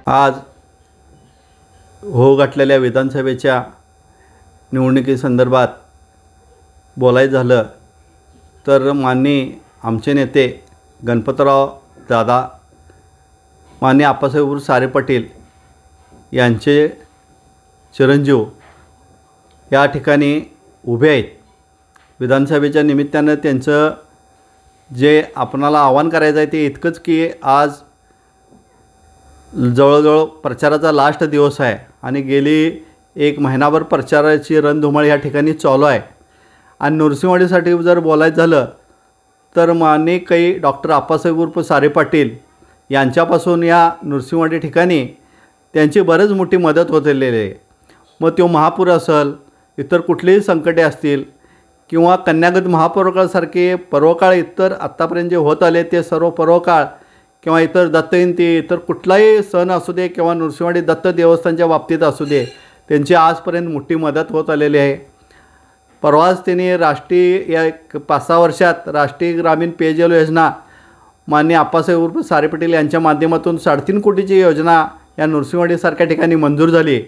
आज हो घातलेल्या विधानसभेच्या निवडणुकीसंदर्भात बोलायचं झालं तर माननीय आमचे नेते गणपतराव दादा माननीय आप्पासाहेब सारे पाटील यांचे चिरंजीव या ठिकाणी उभे आहेत। विधानसभेच्या निमित्तानं त्यांचं जे आपणाला आव्हान करायचं आहे ते इतकंच की आज जवळजवळ प्रचाराचा लास्ट दिवस आहे आणि गेली एक महिनाभर प्रचाराची रणधुमाळी या ठिकाणी चालू आहे। आणि नृसिंहवाडीसाठी जर बोलायचं झालं तर माननीय काही डॉक्टर आप्पासाहेब उर्फ सारे पाटील यांच्यापासून या नृसिंहवाडी ठिकाणी त्यांची बरीच मोठी मदत होतलेली आहे। मग तो महापूर असेल, इतर कुठलेही संकटे असतील किंवा कन्यागत महापर्वकाळसारखे पर्वकाळ इतर आत्तापर्यंत जे होत आले ते सर्व पर्वकाळ किंवा इतर दत्तजयंती इतर कुठलाही सण असू दे किंवा नृसिंहवाडी दत्त देवस्थानच्या बाबतीत असू दे त्यांची आजपर्यंत मोठी मदत होत आलेली आहे। परवाच त्यांनी राष्ट्रीय या 5-6 वर्षात राष्ट्रीय ग्रामीण पेयजल योजना माननीय आप्पासाहेब उर्फ सारे पाटील यांच्या माध्यमातून 3.5 कोटीची योजना या नृसिंहवाडीसारख्या ठिकाणी मंजूर झाली।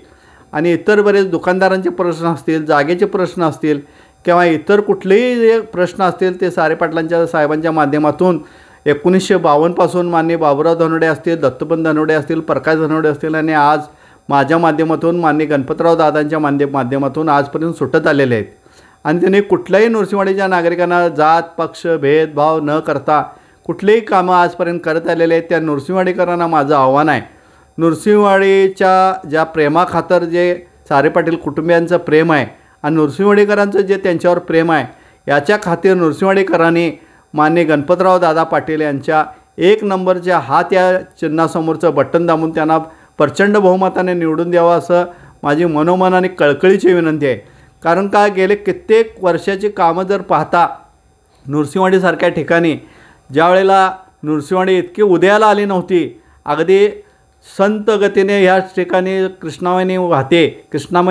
आणि इतर बरेच दुकानदारांचे प्रश्न असतील, जागेचे प्रश्न असतील किंवा इतर कुठलेही जे प्रश्न असतील ते सारे पाटलांच्या साहेबांच्या माध्यमातून 1952 पासून माननीय बाबूराव धनोडे असतील, दत्तोपंत धनोडे असतील, प्रकाश धनोडे असतील आणि आज माझ्या माध्यमातून माननीय गणपतराव दादांच्या माध्यमातून आजपर्यंत सुटत आलेले आहेत। आणि त्यांनी कुठल्याही नृसिंहवाडीच्या नागरिकांना जात पक्ष भेदभाव न करता कुठलेही कामं आजपर्यंत करत आलेले आहेत। त्या नृसिंहवाडीकरांना माझं आव्हान आहे, नृसिंहवाडीच्या ज्या प्रेमाखातर जे सारे पाटील कुटुंबियांचं प्रेम आहे आणि नृसिंहवाडीकरांचं जे त्यांच्यावर प्रेम आहे याच्या खातीर नृसिंहवाडीकरांनी माननीय गणपतराव दादा पाटील यांच्या 1 नंबरच्या हात या चिन्हासमोरचं बटन दाबून त्यांना प्रचंड बहुमताने निवडून द्यावं असं माझी मनोमनाने कळकळीची विनंती आहे। कारण का गेले कित्येक वर्षाची कामं जर पाहता नृसिंहवाडीसारख्या ठिकाणी ज्या वेळेला नृसिंहवाडी इतकी उदयाला आली नव्हती, अगदी संत गतीने ह्या ठिकाणी कृष्णामय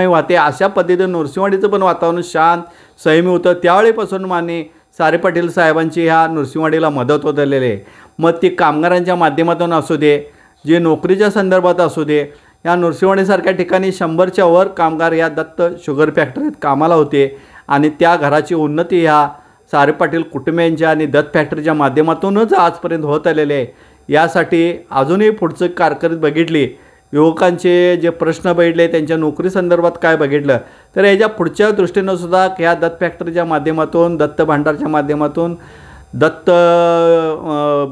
वाहते अशा पद्धतीने नृसिंहवाडीचं पण वातावरण शांत संयमी होतं। त्यावेळीपासून माननीय सारे पाटील साहेबांची ह्या नृसिंहवाडीला मदत होत आलेली आहे। मग ती कामगारांच्या माध्यमातून असू दे, जे नोकरीच्या संदर्भात असू दे, या नृसिंहवाडीसारख्या ठिकाणी 100च्या वर कामगार या दत्त शुगर फॅक्टरीत कामाला होते आणि त्या घराची उन्नती ह्या सारे पाटील कुटुंबियांच्या आणि दत्त फॅक्टरीच्या माध्यमातूनच आजपर्यंत होत आलेले आहे। यासाठी अजूनही पुढचं कारकीर्द बघितली, युवकांचे जे प्रश्न बघितले, त्यांच्या नोकरी संदर्भात काय बघितलं तर याच्या पुढच्या दृष्टीनं सुद्धा ह्या दत्त फॅक्टरीच्या माध्यमातून, दत्त भांडारच्या माध्यमातून, दत्त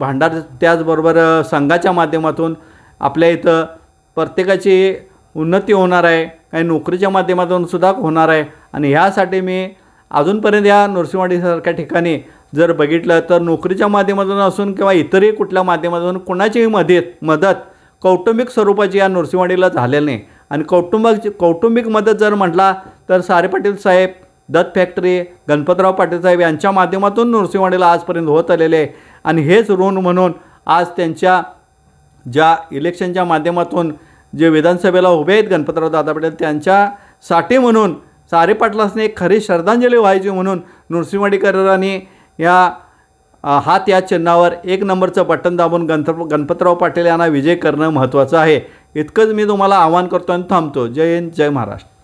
भांडार त्याचबरोबर संघाच्या माध्यमातून आपल्या इथं प्रत्येकाची उन्नती होणार आहे, काही नोकरीच्या माध्यमातून सुद्धा होणार आहे। आणि ह्यासाठी मी अजूनपर्यंत या नृसिंहवाडीसारख्या ठिकाणी जर बघितलं तर नोकरीच्या माध्यमातून असून किंवा इतरही कुठल्या माध्यमातून कोणाचीही मदत कौटुंबिक स्वरूपाची या नृसिंहवाडीला झालेली नाही। आणि कौटुंबिक मदत जर म्हटला तर सारे पाटील साहेब, दत्त फॅक्टरी, गणपतराव पाटील साहेब यांच्या माध्यमातून नृसिंहवाडीला आजपर्यंत होत आलेले आहे। आणि हेच ऋण म्हणून आज त्यांच्या ज्या इलेक्शनच्या माध्यमातून जे विधानसभेला उभे आहेत गणपतराव दादा पाटील त्यांच्यासाठी म्हणून सारे पाटलांनी एक खरी श्रद्धांजली व्हायची म्हणून नृसिंहवाडीकरांनी या हात या चिन्हावर 1 नंबरचं बटन दाबून गणपतराव पाटील यांना विजय करणं महत्त्वाचं आहे। इतकंच मी तुम्हाला आवाहन करतो आणि थांबतो। जय हिंद, जय महाराष्ट्र।